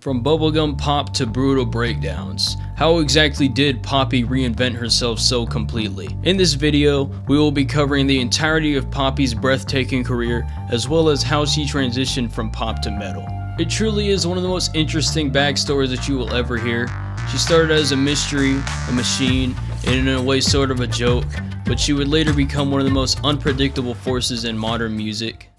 From bubblegum pop to brutal breakdowns, how exactly did Poppy reinvent herself so completely? In this video, we will be covering the entirety of Poppy's breathtaking career, as well as how she transitioned from pop to metal. It truly is one of the most interesting backstories that you will ever hear. She started as a mystery, a machine, and in a way sort of a joke, but she would later become one of the most unpredictable forces in modern music.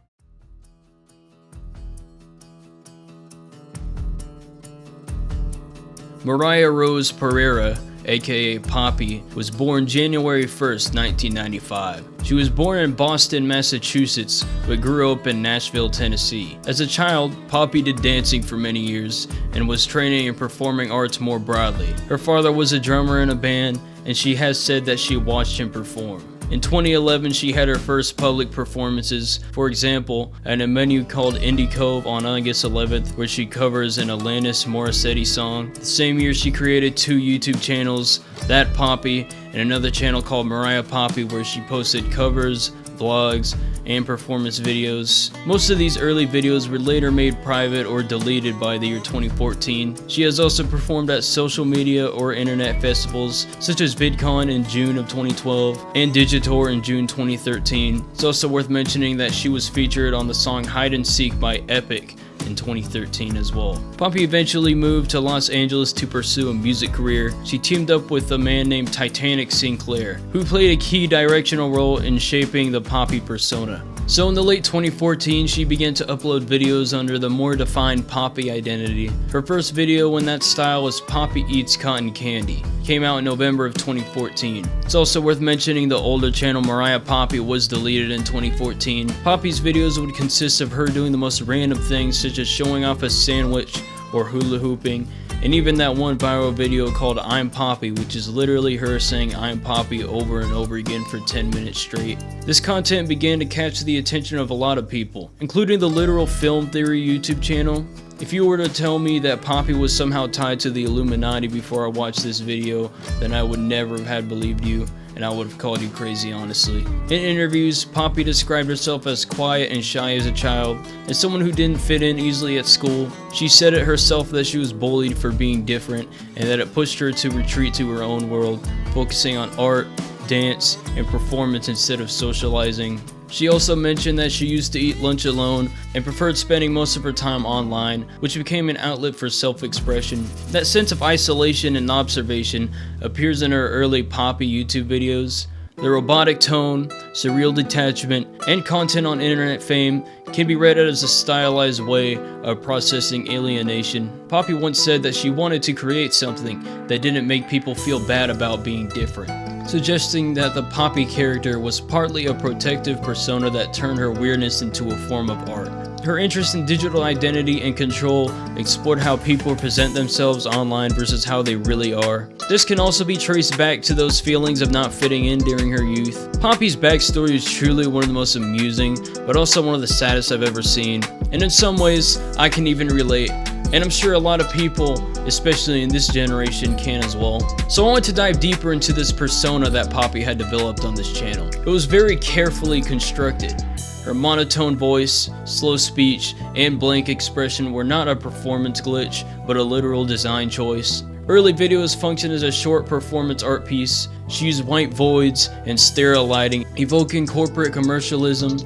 Mariah Rose Pereira, aka Poppy, was born January 1st, 1995. She was born in Boston, Massachusetts, but grew up in Nashville, Tennessee. As a child, Poppy did dancing for many years and was training in performing arts more broadly. Her father was a drummer in a band, and she has said that she watched him perform. In 2011, she had her first public performances, for example, at a venue called Indie Cove on August 11th, where she covers an Alanis Morissette song. The same year, she created two YouTube channels, That Poppy, and another channel called Mariah Poppy, where she posted covers, vlogs, and performance videos. Most of these early videos were later made private or deleted by the year 2014. She has also performed at social media or internet festivals such as VidCon in June of 2012 and Digitor in June 2013. It's also worth mentioning that she was featured on the song Hide and Seek by Epic in 2013 as well. Poppy eventually moved to Los Angeles to pursue a music career. She teamed up with a man named Titanic Sinclair, who played a key directional role in shaping the Poppy persona. So in the late 2014, she began to upload videos under the more defined Poppy identity. Her first video in that style was Poppy Eats Cotton Candy. It came out in November of 2014. It's also worth mentioning the older channel Mariah Poppy was deleted in 2014. Poppy's videos would consist of her doing the most random things such as showing off a sandwich or hula hooping, and even that one viral video called I'm Poppy, which is literally her saying I'm Poppy over and over again for 10 minutes straight. This content began to catch the attention of a lot of people, including the Literal Film Theory YouTube channel. If you were to tell me that Poppy was somehow tied to the Illuminati before I watched this video, then I would never have had believed you, and I would have called you crazy, honestly. In interviews, Poppy described herself as quiet and shy as a child, and someone who didn't fit in easily at school. She said it herself that she was bullied for being different, and that it pushed her to retreat to her own world, focusing on art, dance, and performance instead of socializing. She also mentioned that she used to eat lunch alone and preferred spending most of her time online, which became an outlet for self-expression. That sense of isolation and observation appears in her early Poppy YouTube videos. The robotic tone, surreal detachment, and content on internet fame can be read as a stylized way of processing alienation. Poppy once said that she wanted to create something that didn't make people feel bad about being different, suggesting that the Poppy character was partly a protective persona that turned her weirdness into a form of art. Her interest in digital identity and control explored how people present themselves online versus how they really are. This can also be traced back to those feelings of not fitting in during her youth. Poppy's backstory is truly one of the most amusing, but also one of the saddest I've ever seen. And in some ways, I can even relate. And I'm sure a lot of people, especially in this generation, can as well. So I want to dive deeper into this persona that Poppy had developed on this channel. It was very carefully constructed. Her monotone voice, slow speech, and blank expression were not a performance glitch, but a literal design choice. Early videos functioned as a short performance art piece. She used white voids and sterile lighting, evoking corporate commercialism.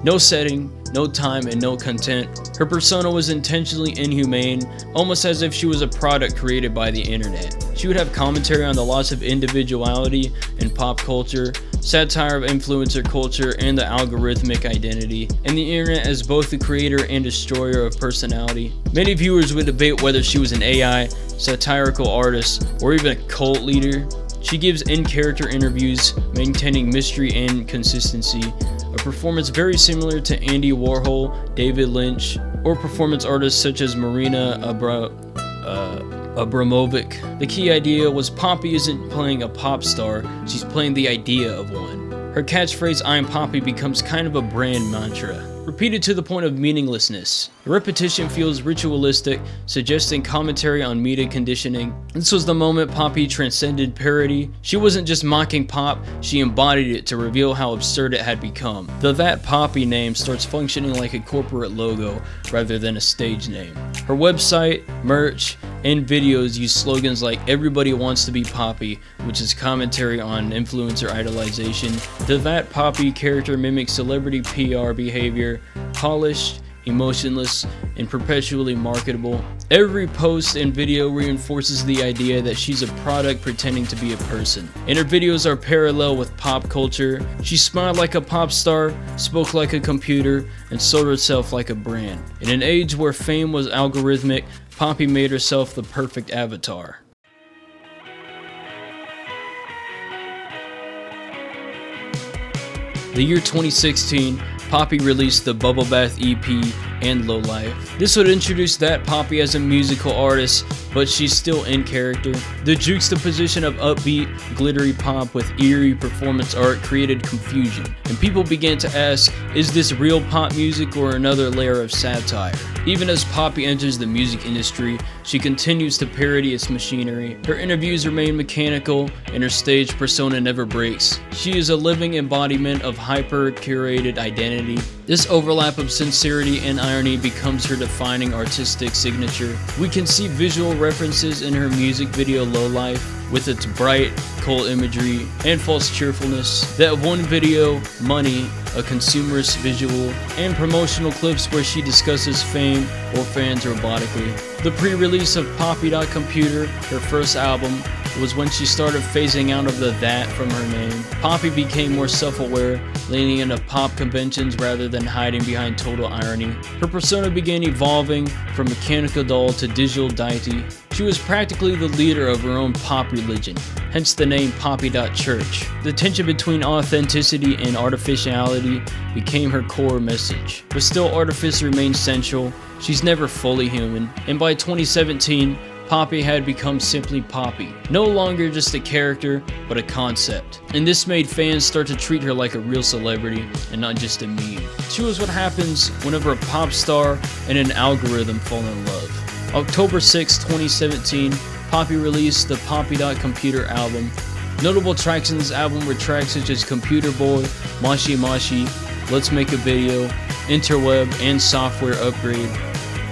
No setting, no time, and no content. Her persona was intentionally inhumane, almost as if she was a product created by the internet. She would have commentary on the loss of individuality in pop culture, satire of influencer culture, and the algorithmic identity, and the internet as both the creator and destroyer of personality. Many viewers would debate whether she was an AI, satirical artist, or even a cult leader. She gives in-character interviews, maintaining mystery and consistency, a performance very similar to Andy Warhol, David Lynch, or performance artists such as Marina Abramovic. The key idea was Poppy isn't playing a pop star, she's playing the idea of one. Her catchphrase, I'm Poppy, becomes kind of a brand mantra. repeated to the point of meaninglessness. The repetition feels ritualistic, suggesting commentary on media conditioning. This was the moment Poppy transcended parody. She wasn't just mocking pop, she embodied it to reveal how absurd it had become. The That Poppy name starts functioning like a corporate logo rather than a stage name. Her website, merch, and videos use slogans like "Everybody wants to be Poppy," which is commentary on influencer idolization. The That Poppy character mimics celebrity PR behavior, polished, emotionless, and perpetually marketable. Every post and video reinforces the idea that she's a product pretending to be a person. And her videos are parallel with pop culture. She smiled like a pop star, spoke like a computer, and sold herself like a brand. In an age where fame was algorithmic, Poppy made herself the perfect avatar. The year 2016, Poppy released the Bubble Bath EP and Low Life. This would introduce That Poppy as a musical artist, but she's still in character. The juxtaposition of upbeat, glittery pop with eerie performance art created confusion, and people began to ask, is this real pop music or another layer of satire? Even as Poppy enters the music industry, she continues to parody its machinery. Her interviews remain mechanical, and her stage persona never breaks. She is a living embodiment of hyper-curated identity. This overlap of sincerity and irony becomes her defining artistic signature. We can see visual references in her music video Low Life, with its bright, cold imagery and false cheerfulness. That one video, Money, a consumerist visual, and promotional clips where she discusses fame or fans robotically. The pre-release of Poppy.Computer, her first album, was when she started phasing out of the that from her name. Poppy became more self-aware, leaning into pop conventions rather than hiding behind total irony. Her persona began evolving from mechanical doll to digital deity. She was practically the leader of her own pop religion, hence the name Poppy.Church. The tension between authenticity and artificiality became her core message. But still, artifice remains central. She's never fully human. And by 2017, Poppy had become simply Poppy, no longer just a character, but a concept. And this made fans start to treat her like a real celebrity and not just a meme. She was what happens whenever a pop star and an algorithm fall in love. October 6, 2017, Poppy released the Poppy.Computer album. Notable tracks in this album were tracks such as Computer Boy, Mashi Mashi, Let's Make a Video, Interweb, and Software Upgrade.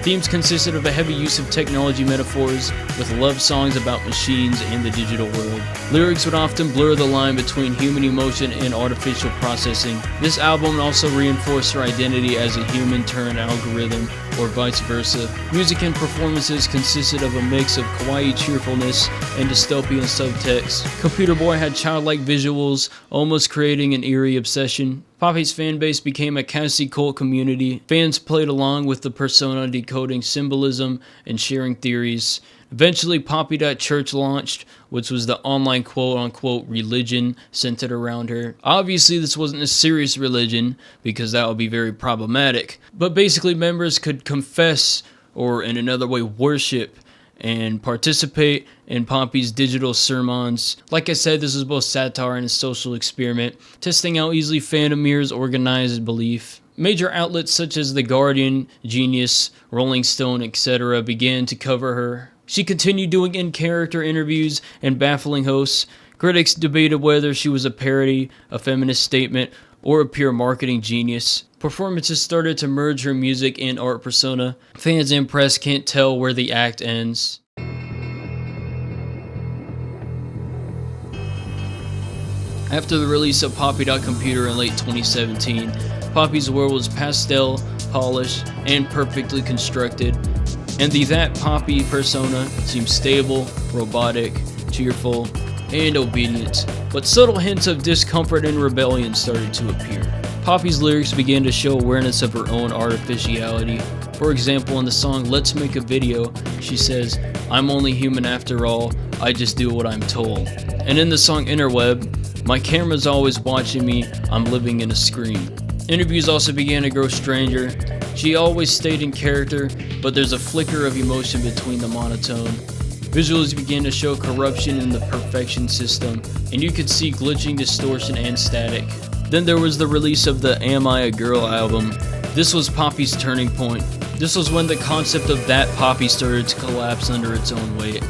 Themes consisted of a heavy use of technology metaphors, with love songs about machines and the digital world. Lyrics would often blur the line between human emotion and artificial processing. This album also reinforced her identity as a human turned algorithm, or vice versa. Music and performances consisted of a mix of kawaii cheerfulness and dystopian subtext. Computer Boy had childlike visuals, almost creating an eerie obsession. Poppy's fanbase became a Cassie cult community. Fans played along with the persona, decoding symbolism and sharing theories. Eventually, Poppy.Church launched, which was the online quote-unquote religion centered around her. Obviously, this wasn't a serious religion, because that would be very problematic. But basically, members could confess, or in another way, worship, and participate in Poppy's digital sermons. Like I said, this is both satire and a social experiment, testing how easily fandom mirrors organized belief. Major outlets such as The Guardian, Genius, Rolling Stone, etc. began to cover her. She continued doing in-character interviews and baffling hosts. Critics debated whether she was a parody, a feminist statement, or a pure marketing genius. Performances started to merge her music and art persona. Fans and press can't tell where the act ends. After the release of Poppy.Computer in late 2017, Poppy's world was pastel, polished, and perfectly constructed, and the That Poppy persona seemed stable, robotic, cheerful, and obedient. But subtle hints of discomfort and rebellion started to appear. Poppy's lyrics began to show awareness of her own artificiality. For example, in the song Let's Make a Video, she says, "I'm only human after all, I just do what I'm told." And in the song Interweb, "My camera's always watching me, I'm living in a screen." Interviews also began to grow stranger. She always stayed in character, but there's a flicker of emotion between the monotone. Visuals began to show corruption in the perfection system, and you could see glitching, distortion, and static. Then there was the release of the Am I a Girl album. This was Poppy's turning point. This was when the concept of that Poppy started to collapse under its own weight.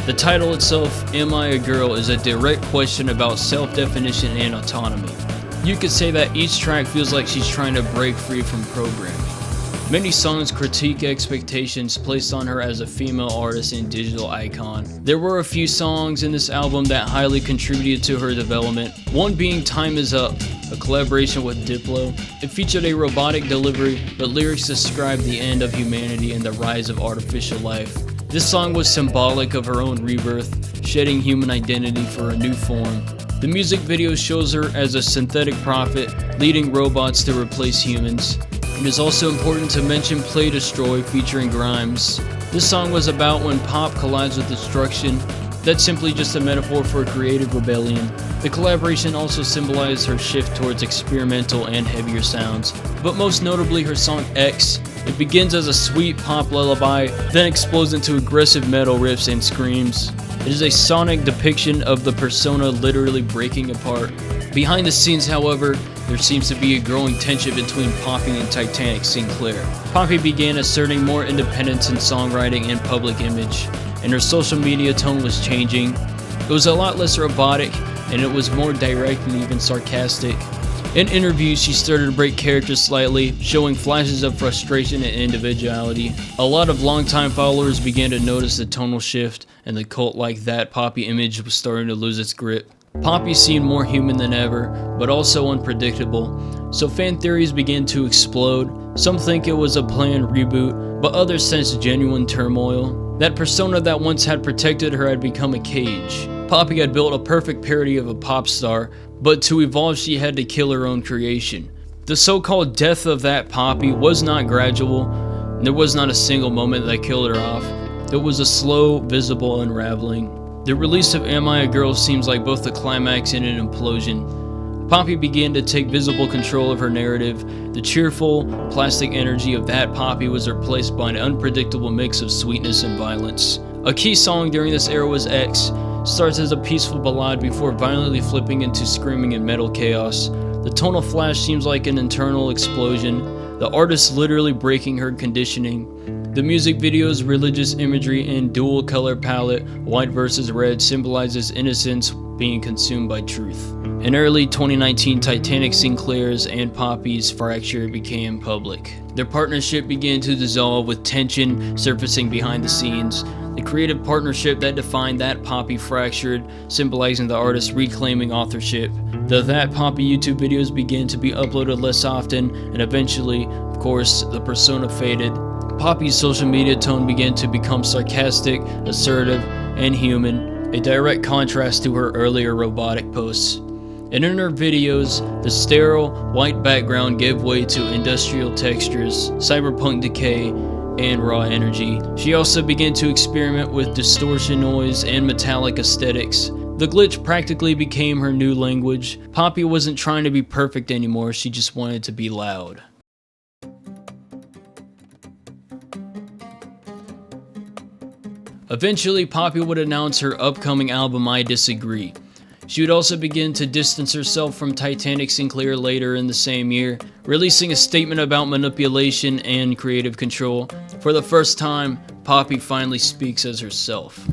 The title itself, Am I a Girl, is a direct question about self-definition and autonomy. You could say that each track feels like she's trying to break free from programming. Many songs critique expectations placed on her as a female artist and digital icon. There were a few songs in this album that highly contributed to her development, one being Time Is Up, a collaboration with Diplo. It featured a robotic delivery, but lyrics described the end of humanity and the rise of artificial life. This song was symbolic of her own rebirth, shedding human identity for a new form. The music video shows her as a synthetic prophet, leading robots to replace humans. It is also important to mention Play Destroy featuring Grimes. This song was about when pop collides with destruction. That's simply just a metaphor for creative rebellion. The collaboration also symbolized her shift towards experimental and heavier sounds, but most notably her song X. It begins as a sweet pop lullaby, then explodes into aggressive metal riffs and screams. It is a sonic depiction of the persona literally breaking apart. Behind the scenes, however, there seems to be a growing tension between Poppy and Titanic Sinclair. Poppy began asserting more independence in songwriting and public image, and her social media tone was changing. It was a lot less robotic, and it was more direct and even sarcastic. In interviews, she started to break character slightly, showing flashes of frustration and individuality. A lot of longtime followers began to notice the tonal shift, and the cult-like That Poppy image was starting to lose its grip. Poppy seemed more human than ever, but also unpredictable, so fan theories began to explode. Some think it was a planned reboot, but others sense genuine turmoil. That persona that once had protected her had become a cage. Poppy had built a perfect parody of a pop star, but to evolve she had to kill her own creation. The so-called death of That Poppy was not gradual. There was not a single moment that killed her off. It was a slow, visible unraveling. The release of Am I a Girl seems like both a climax and an implosion. Poppy began to take visible control of her narrative. The cheerful, plastic energy of That Poppy was replaced by an unpredictable mix of sweetness and violence. A key song during this era was X. Starts as a peaceful ballad before violently flipping into screaming and metal chaos. The tonal flash seems like an internal explosion, the artist literally breaking her conditioning. The music video's religious imagery and dual color palette, white versus red, symbolizes innocence being consumed by truth. In early 2019, Titanic Sinclair's and Poppy's fracture became public. Their partnership began to dissolve with tension surfacing behind the scenes. The creative partnership that defined That Poppy fractured, symbolizing the artist reclaiming authorship. The That Poppy YouTube videos began to be uploaded less often, and eventually, of course, the persona faded. Poppy's social media tone began to become sarcastic, assertive, and human, a direct contrast to her earlier robotic posts. And in her videos, the sterile, white background gave way to industrial textures, cyberpunk decay, and raw energy. She also began to experiment with distortion noise and metallic aesthetics. The glitch practically became her new language. Poppy wasn't trying to be perfect anymore, she just wanted to be loud. Eventually, Poppy would announce her upcoming album I Disagree. She would also begin to distance herself from Titanic Sinclair later in the same year, releasing a statement about manipulation and creative control. For the first time, Poppy finally speaks as herself.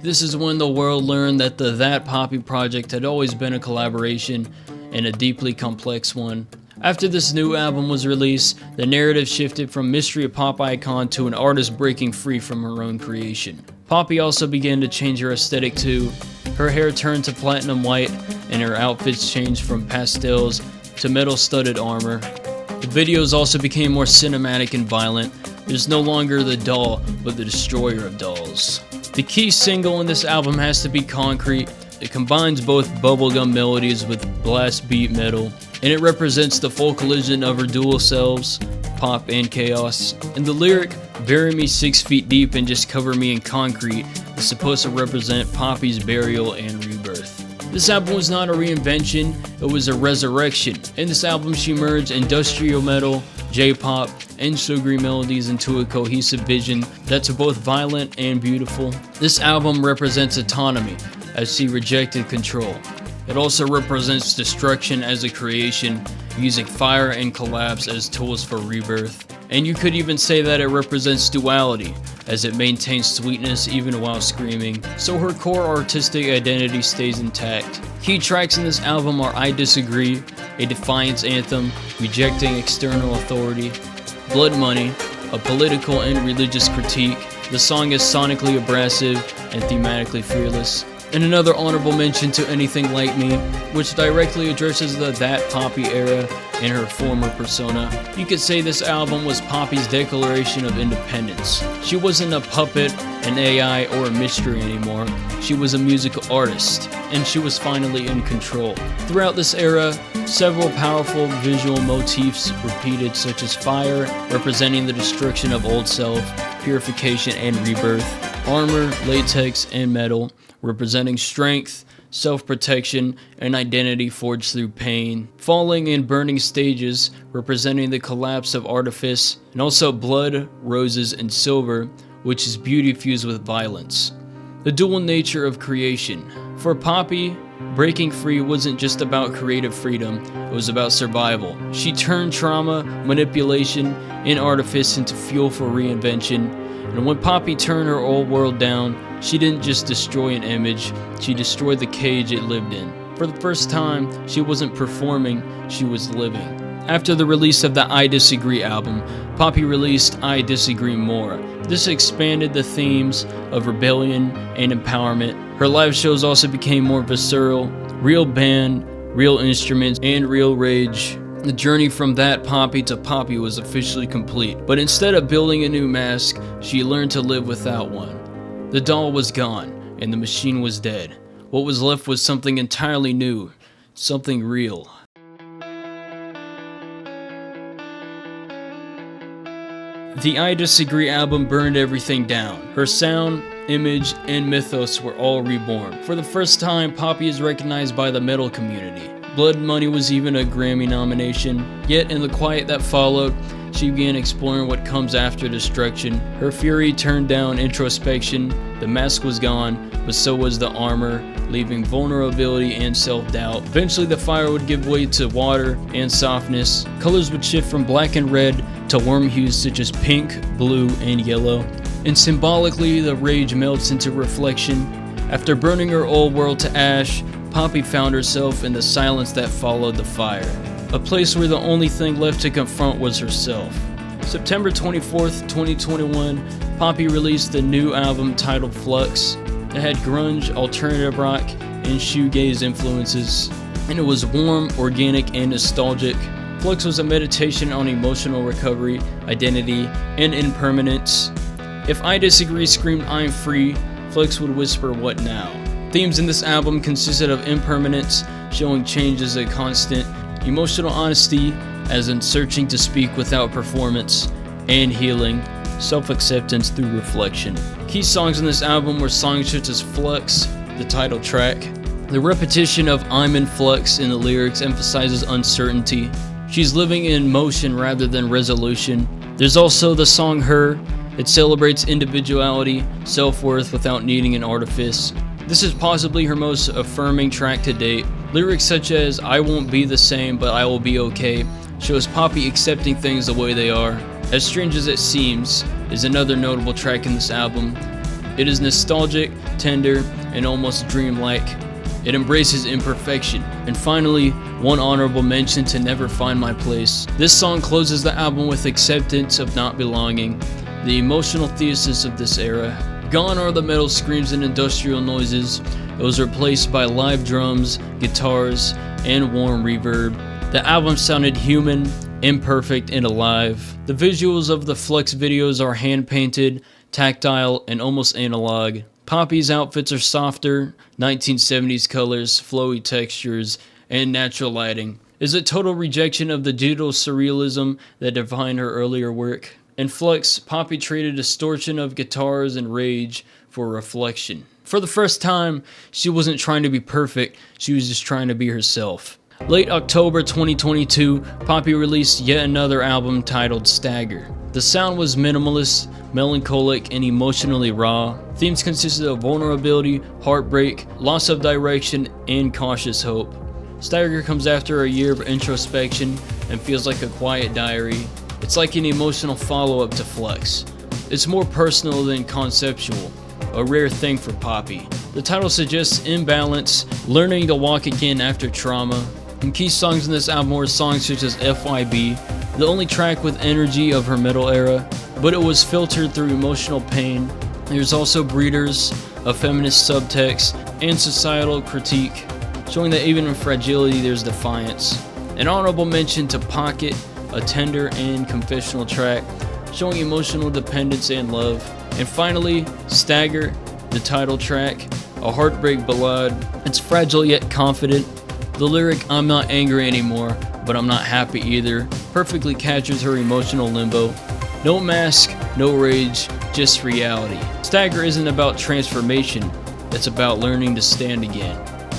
This is when the world learned that the That Poppy project had always been a collaboration, and a deeply complex one. After this new album was released, the narrative shifted from mystery pop icon to an artist breaking free from her own creation. Poppy also began to change her aesthetic too. Her hair turned to platinum white, and her outfits changed from pastels to metal-studded armor. The videos also became more cinematic and violent. There's no longer the doll, but the destroyer of dolls. The key single in this album has to be Concrete. It combines both bubblegum melodies with blast beat metal, and it represents the full collision of her dual selves, pop and chaos. And the lyric, "Bury me 6 feet deep and just cover me in concrete," is supposed to represent Poppy's burial and rebirth. This album was not a reinvention, it was a resurrection. In this album she merged industrial metal, J-pop, and sugary melodies into a cohesive vision that's both violent and beautiful. This album represents autonomy, as she rejected control. It also represents destruction as a creation, using fire and collapse as tools for rebirth. And you could even say that it represents duality, as it maintains sweetness even while screaming, so her core artistic identity stays intact. Key tracks in this album are I Disagree, a defiance anthem rejecting external authority, Blood Money, a political and religious critique. The song is sonically abrasive and thematically fearless. And another honorable mention to Anything Like Me, which directly addresses the That Poppy era and her former persona. You could say this album was Poppy's declaration of independence. She wasn't a puppet, an AI, or a mystery anymore. She was a musical artist, and she was finally in control. Throughout this era, several powerful visual motifs repeated, such as fire, representing the destruction of old self, purification and rebirth, armor, latex, and metal, representing strength, self-protection, and identity forged through pain. Falling and burning stages, representing the collapse of artifice, and also blood, roses, and silver, which is beauty fused with violence. The dual nature of creation. For Poppy, breaking free wasn't just about creative freedom, it was about survival. She turned trauma, manipulation, and artifice into fuel for reinvention. And when Poppy turned her old world down, she didn't just destroy an image, she destroyed the cage it lived in. For the first time, she wasn't performing, she was living. After the release of the I Disagree album, Poppy released I Disagree More. This expanded the themes of rebellion and empowerment. Her live shows also became more visceral, real band, real instruments, and real rage. The journey from that Poppy to Poppy was officially complete, but instead of building a new mask, she learned to live without one. The doll was gone, and the machine was dead. What was left was something entirely new, something real. The I Disagree album burned everything down. Her sound, image, and mythos were all reborn. For the first time, Poppy is recognized by the metal community. Blood Money was even a Grammy nomination. Yet in the quiet that followed, she began exploring what comes after destruction. Her fury turned down introspection. The mask was gone, but so was the armor, leaving vulnerability and self-doubt. Eventually the fire would give way to water and softness. Colors would shift from black and red to warm hues such as pink, blue, and yellow. And symbolically, the rage melts into reflection. After burning her old world to ash, Poppy found herself in the silence that followed the fire. A place where the only thing left to confront was herself. September 24th, 2021, Poppy released a new album titled Flux. It had grunge, alternative rock, and shoegaze influences, and it was warm, organic, and nostalgic. Flux was a meditation on emotional recovery, identity, and impermanence. If I Disagree screamed I'm free, Flux would whisper what now? Themes in this album consisted of impermanence, showing change as a constant, emotional honesty, as in searching to speak without performance, and healing, self-acceptance through reflection. Key songs in this album were songs such as Flux, the title track. The repetition of I'm in flux in the lyrics emphasizes uncertainty. She's living in motion rather than resolution. There's also the song Her. It celebrates individuality, self-worth without needing an artifice. This is possibly her most affirming track to date. Lyrics such as I won't be the same but I will be okay shows Poppy accepting things the way they are. As Strange as It Seems is another notable track in this album. It is nostalgic, tender, and almost dreamlike. It embraces imperfection. And finally, one honorable mention to Never Find My Place. This song closes the album with acceptance of not belonging, the emotional thesis of this era. Gone are the metal screams and industrial noises. It was replaced by live drums, guitars, and warm reverb. The album sounded human, imperfect, and alive. The visuals of the Flux videos are hand-painted, tactile, and almost analog. Poppy's outfits are softer, 1970s colors, flowy textures, and natural lighting. It's a total rejection of the digital surrealism that defined her earlier work. In Flux, Poppy traded distortion of guitars and rage for reflection. For the first time, she wasn't trying to be perfect, she was just trying to be herself. Late October 2022, Poppy released yet another album titled Stagger. The sound was minimalist, melancholic, and emotionally raw. Themes consisted of vulnerability, heartbreak, loss of direction, and cautious hope. Stagger comes after a year of introspection and feels like a quiet diary. It's like an emotional follow-up to Flex. It's more personal than conceptual, a rare thing for Poppy. The title suggests imbalance, learning to walk again after trauma. And key songs in this album were songs such as FYB, the only track with energy of her metal era, but it was filtered through emotional pain. There's also Breeders, a feminist subtext, and societal critique, showing that even in fragility there's defiance. An honorable mention to Pocket, a tender and confessional track, showing emotional dependence and love. And finally, Stagger, the title track, a heartbreak ballad. It's fragile yet confident. The lyric, "I'm not angry anymore, but I'm not happy either," perfectly captures her emotional limbo. No mask, no rage, just reality. Stagger isn't about transformation, it's about learning to stand again.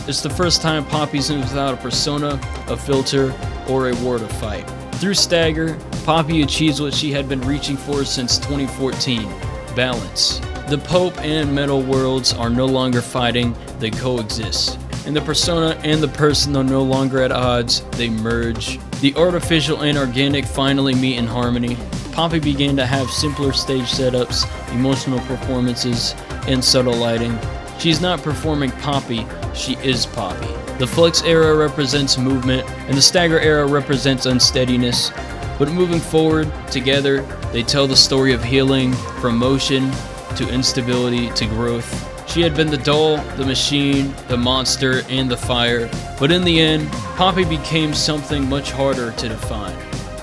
It's the first time Poppy sings without a persona, a filter, or a war to fight. Through Stagger, Poppy achieves what she had been reaching for since 2014, balance. The Pope and metal worlds are no longer fighting, they coexist. And the persona and the person are no longer at odds, they merge. The artificial and organic finally meet in harmony. Poppy began to have simpler stage setups, emotional performances, and subtle lighting. She's not performing Poppy, she is Poppy. The Flex era represents movement, and the Stagger era represents unsteadiness. But moving forward, together, they tell the story of healing, from motion to instability to growth. She had been the doll, the machine, the monster, and the fire. But in the end, Poppy became something much harder to define.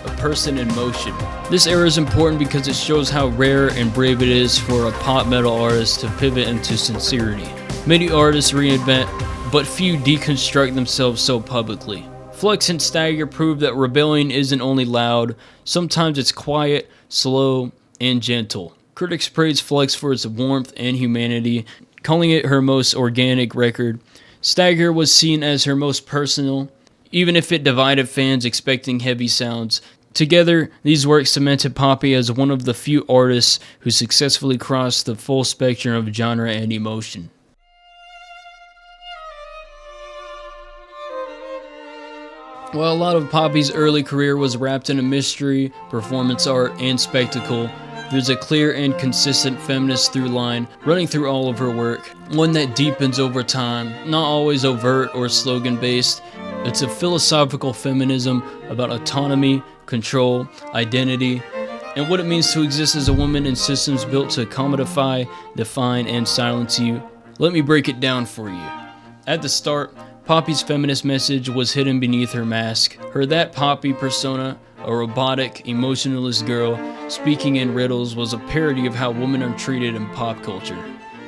A person in motion. This era is important because it shows how rare and brave it is for a pop metal artist to pivot into sincerity. Many artists reinvent, but few deconstruct themselves so publicly. Flex and Stagger prove that rebellion isn't only loud, sometimes it's quiet, slow, and gentle. Critics praise Flex for its warmth and humanity, calling it her most organic record. Stagger was seen as her most personal, even if it divided fans expecting heavy sounds. Together, these works cemented Poppy as one of the few artists who successfully crossed the full spectrum of genre and emotion. While a lot of Poppy's early career was wrapped in a mystery, performance art, and spectacle, there's a clear and consistent feminist through line running through all of her work, one that deepens over time, not always overt or slogan-based. It's a philosophical feminism about autonomy, control, identity, and what it means to exist as a woman in systems built to commodify, define, and silence you. Let me break it down for you. At the start, Poppy's feminist message was hidden beneath her mask. Her That Poppy persona, a robotic, emotionless girl speaking in riddles, was a parody of how women are treated in pop culture.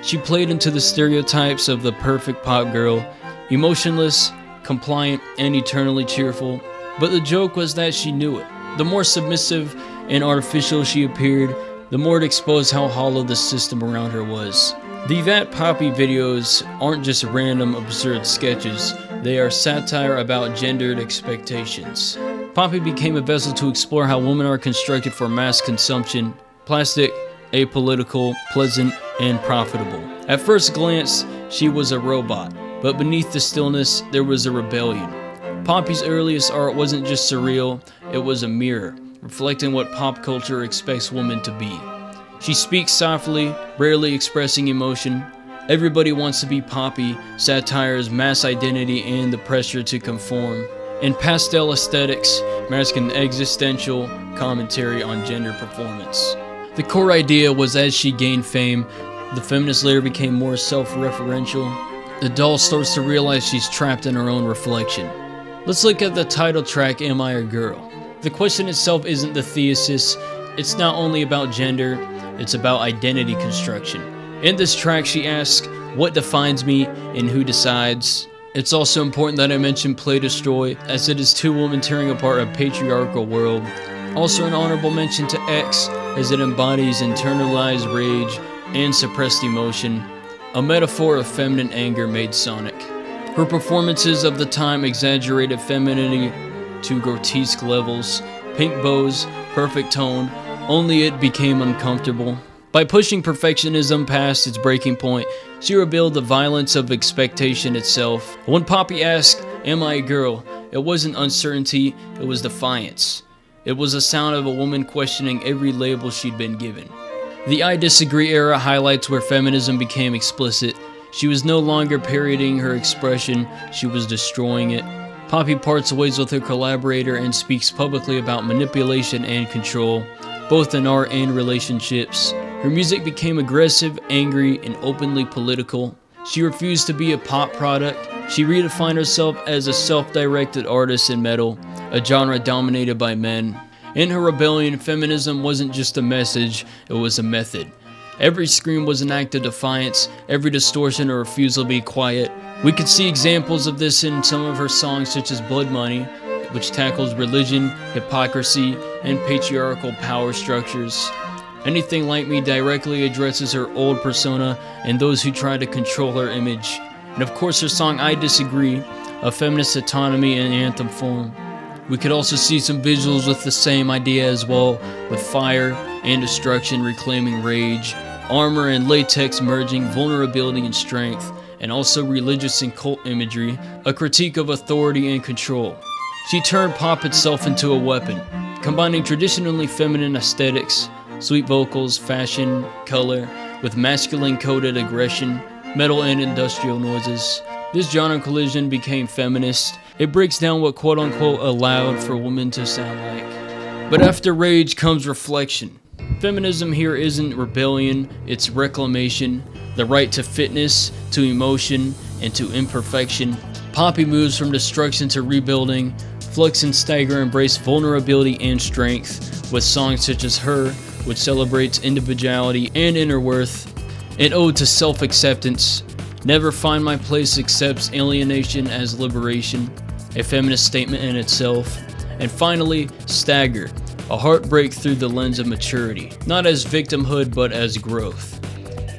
She played into the stereotypes of the perfect pop girl, emotionless, compliant, and eternally cheerful. But the joke was that she knew it. The more submissive and artificial she appeared, the more it exposed how hollow the system around her was. The That Poppy videos aren't just random absurd sketches, they are satire about gendered expectations. Poppy became a vessel to explore how women are constructed for mass consumption, plastic, apolitical, pleasant, and profitable. At first glance, she was a robot, but beneath the stillness, there was a rebellion. Poppy's earliest art wasn't just surreal, it was a mirror, reflecting what pop culture expects women to be. She speaks softly, rarely expressing emotion. Everybody wants to be Poppy, satires mass identity and the pressure to conform. And pastel aesthetics, masking existential commentary on gender performance. The core idea was as she gained fame, the feminist later became more self-referential. The doll starts to realize she's trapped in her own reflection. Let's look at the title track, Am I a Girl? The question itself isn't the thesis. It's not only about gender, it's about identity construction. In this track, she asks, what defines me and who decides? It's also important that I mention Play Destroy, as it is two women tearing apart a patriarchal world. Also an honorable mention to X, as it embodies internalized rage and suppressed emotion, a metaphor of feminine anger made sonic. Her performances of the time exaggerated femininity to grotesque levels, pink bows, perfect tone, only it became uncomfortable. By pushing perfectionism past its breaking point, she revealed the violence of expectation itself. When Poppy asked, "Am I a girl?" it wasn't uncertainty, it was defiance. It was the sound of a woman questioning every label she'd been given. The I Disagree era highlights where feminism became explicit. She was no longer parodying her expression, she was destroying it. Poppy parts ways with her collaborator and speaks publicly about manipulation and control, both in art and relationships. Her music became aggressive, angry, and openly political. She refused to be a pop product. She redefined herself as a self-directed artist in metal, a genre dominated by men. In her rebellion, feminism wasn't just a message, it was a method. Every scream was an act of defiance, every distortion a refusal to be quiet. We could see examples of this in some of her songs such as Blood Money, which tackles religion, hypocrisy, and patriarchal power structures. Anything Like Me directly addresses her old persona and those who try to control her image. And of course her song I Disagree, a feminist autonomy in anthem form. We could also see some visuals with the same idea as well, with fire and destruction reclaiming rage, armor and latex merging vulnerability and strength, and also religious and cult imagery, a critique of authority and control. She turned pop itself into a weapon, combining traditionally feminine aesthetics, sweet vocals, fashion, color, with masculine-coded aggression, metal and industrial noises. This genre collision became feminist. It breaks down what quote-unquote allowed for women to sound like. But after rage comes reflection. Feminism here isn't rebellion, it's reclamation, the right to fitness, to emotion, and to imperfection. Poppy moves from destruction to rebuilding. Flux and Stagger embrace vulnerability and strength, with songs such as Her, which celebrates individuality and inner worth. An ode to self-acceptance. Never Find My Place accepts alienation as liberation, a feminist statement in itself. And finally, Stagger, a heartbreak through the lens of maturity, not as victimhood but as growth.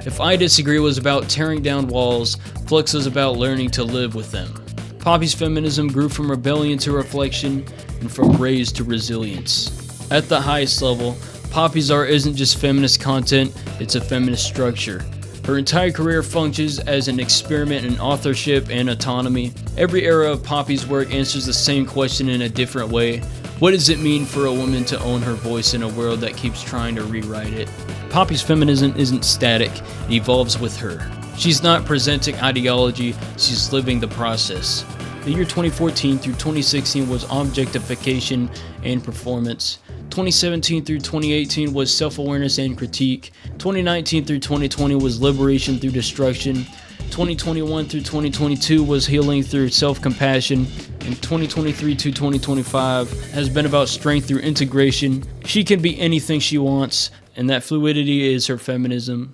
If I Disagree was about tearing down walls, Flux was about learning to live with them. Poppy's feminism grew from rebellion to reflection and from rage to resilience. At the highest level, Poppy's art isn't just feminist content, it's a feminist structure. Her entire career functions as an experiment in authorship and autonomy. Every era of Poppy's work answers the same question in a different way. What does it mean for a woman to own her voice in a world that keeps trying to rewrite it? Poppy's feminism isn't static, it evolves with her. She's not presenting ideology, she's living the process. The year 2014 through 2016 was objectification and performance. 2017 through 2018 was self-awareness and critique. 2019 through 2020 was liberation through destruction. 2021 through 2022 was healing through self-compassion. And 2023 to 2025 has been about strength through integration. She can be anything she wants, and that fluidity is her feminism.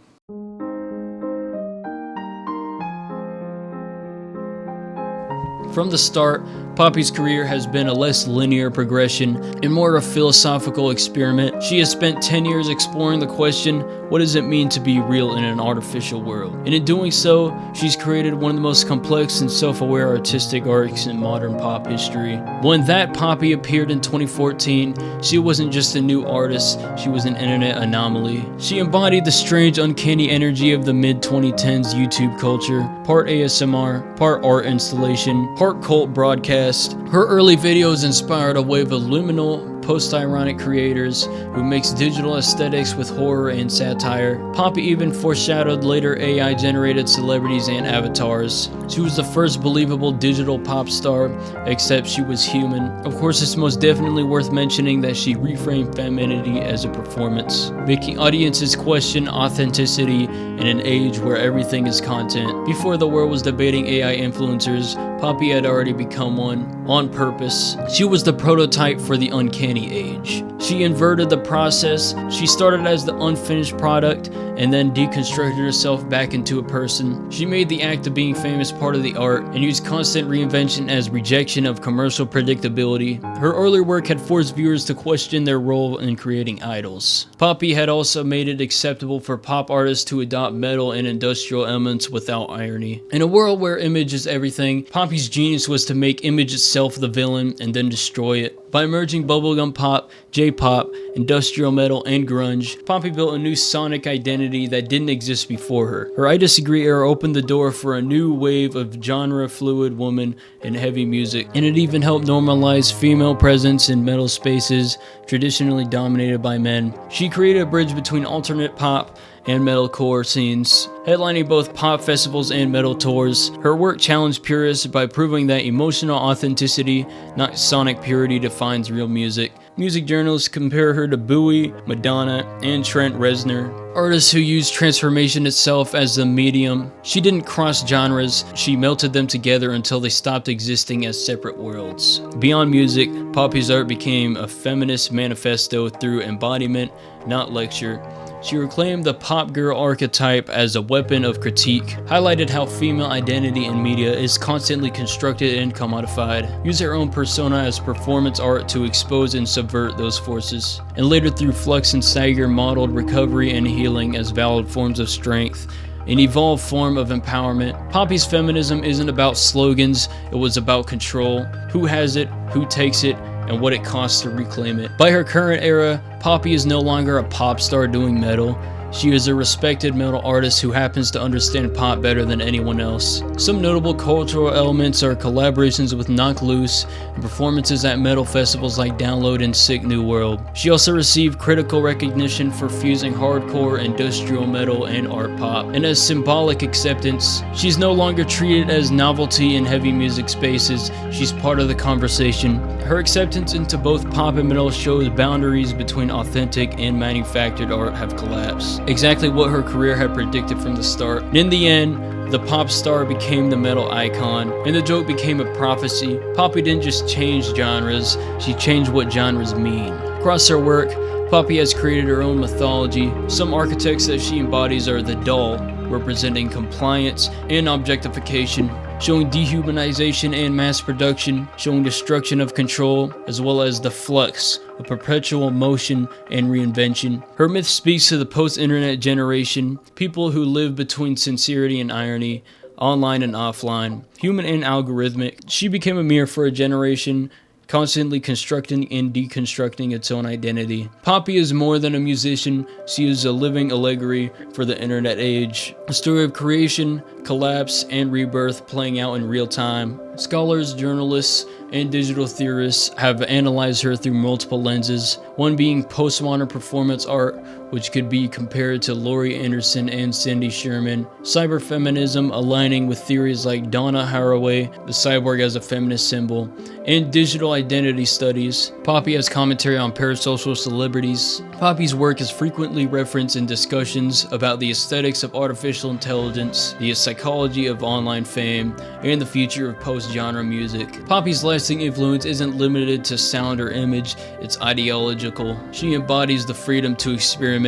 From the start, Poppy's career has been a less linear progression and more of a philosophical experiment. She has spent 10 years exploring the question, what does it mean to be real in an artificial world? And in doing so, she's created one of the most complex and self-aware artistic arcs in modern pop history. When That Poppy appeared in 2014, she wasn't just a new artist, she was an internet anomaly. She embodied the strange, uncanny energy of the mid-2010s YouTube culture, part ASMR, part art installation, part cult broadcast. Her early videos inspired a wave of liminal, post-ironic creators who mix digital aesthetics with horror and satire. Poppy even foreshadowed later AI-generated celebrities and avatars. She was the first believable digital pop star, except she was human. Of course, it's most definitely worth mentioning that she reframed femininity as a performance, making audiences question authenticity in an age where everything is content. Before the world was debating AI influencers, Poppy had already become one, on purpose. She was the prototype for the uncanny age. She inverted the process. She started as the unfinished product and then deconstructed herself back into a person. She made the act of being famous part of the art and used constant reinvention as rejection of commercial predictability. Her earlier work had forced viewers to question their role in creating idols. Poppy had also made it acceptable for pop artists to adopt metal and industrial elements without irony. In a world where image is everything, Poppy's genius was to make image itself the villain and then destroy it. By merging bubblegum pop, J-pop, industrial metal, and grunge, Poppy built a new sonic identity that didn't exist before her. Her I Disagree era opened the door for a new wave of genre-fluid women in heavy music, and it even helped normalize female presence in metal spaces traditionally dominated by men. She created a bridge between alternate pop and metalcore scenes, headlining both pop festivals and metal tours. Her work challenged purists by proving that emotional authenticity, not sonic purity, defines real music. Music journalists compare her to Bowie, Madonna, and Trent Reznor, artists who use transformation itself as the medium. She didn't cross genres, she melted them together until they stopped existing as separate worlds. Beyond music, Poppy's art became a feminist manifesto through embodiment, not lecture. She reclaimed the pop girl archetype as a weapon of critique, highlighted how female identity in media is constantly constructed and commodified, used her own persona as performance art to expose and subvert those forces, and later through Flux and Stagger modeled recovery and healing as valid forms of strength, an evolved form of empowerment. Poppy's feminism isn't about slogans, it was about control, who has it, who takes it, and what it costs to reclaim it. By her current era, Poppy is no longer a pop star doing metal. She is a respected metal artist who happens to understand pop better than anyone else. Some notable cultural elements are collaborations with Knocked Loose and performances at metal festivals like Download and Sick New World. She also received critical recognition for fusing hardcore, industrial metal, and art pop. And as symbolic acceptance, she's no longer treated as novelty in heavy music spaces, she's part of the conversation. Her acceptance into both pop and metal shows boundaries between authentic and manufactured art have collapsed. Exactly what her career had predicted from the start. And in the end, the pop star became the metal icon, and the joke became a prophecy. Poppy didn't just change genres, she changed what genres mean. Across her work, Poppy has created her own mythology. Some archetypes that she embodies are the doll, representing compliance and objectification, showing dehumanization and mass production, showing destruction of control, as well as the flux of perpetual motion and reinvention. Her myth speaks to the post-internet generation, people who live between sincerity and irony, online and offline, human and algorithmic. She became a mirror for a generation, constantly constructing and deconstructing its own identity. Poppy is more than a musician, she is a living allegory for the internet age. A story of creation, collapse, and rebirth playing out in real time. Scholars, journalists, and digital theorists have analyzed her through multiple lenses, one being postmodern performance art, which could be compared to Laurie Anderson and Cindy Sherman, cyberfeminism aligning with theories like Donna Haraway, the cyborg as a feminist symbol, and digital identity studies. Poppy has commentary on parasocial celebrities. Poppy's work is frequently referenced in discussions about the aesthetics of artificial intelligence, the psychology of online fame, and the future of post-genre music. Poppy's lasting influence isn't limited to sound or image, it's ideological. She embodies the freedom to experiment,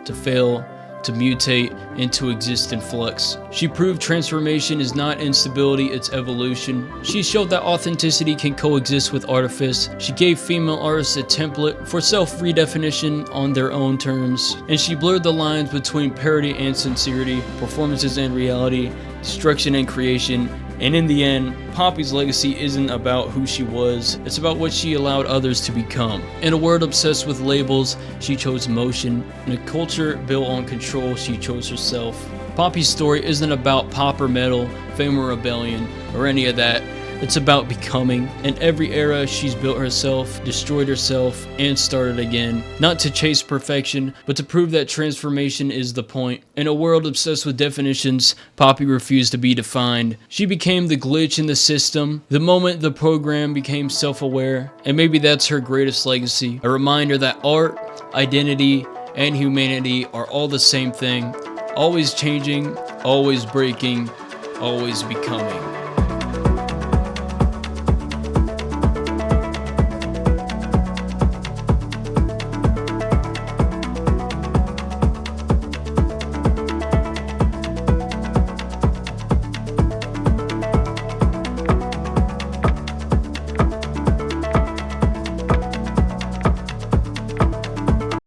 to fail, to mutate, and to exist in flux. She proved transformation is not instability, it's evolution. She showed that authenticity can coexist with artifice. She gave female artists a template for self-redefinition on their own terms. And she blurred the lines between parody and sincerity, performances and reality, destruction and creation. And in the end, Poppy's legacy isn't about who she was, it's about what she allowed others to become. In a world obsessed with labels, she chose motion. In a culture built on control, she chose herself. Poppy's story isn't about pop or metal, fame or rebellion, or any of that. It's about becoming. In every era, she's built herself, destroyed herself, and started again. Not to chase perfection, but to prove that transformation is the point. In a world obsessed with definitions, Poppy refused to be defined. She became the glitch in the system, the moment the program became self-aware, and maybe that's her greatest legacy. A reminder that art, identity, and humanity are all the same thing. Always changing, always breaking, always becoming.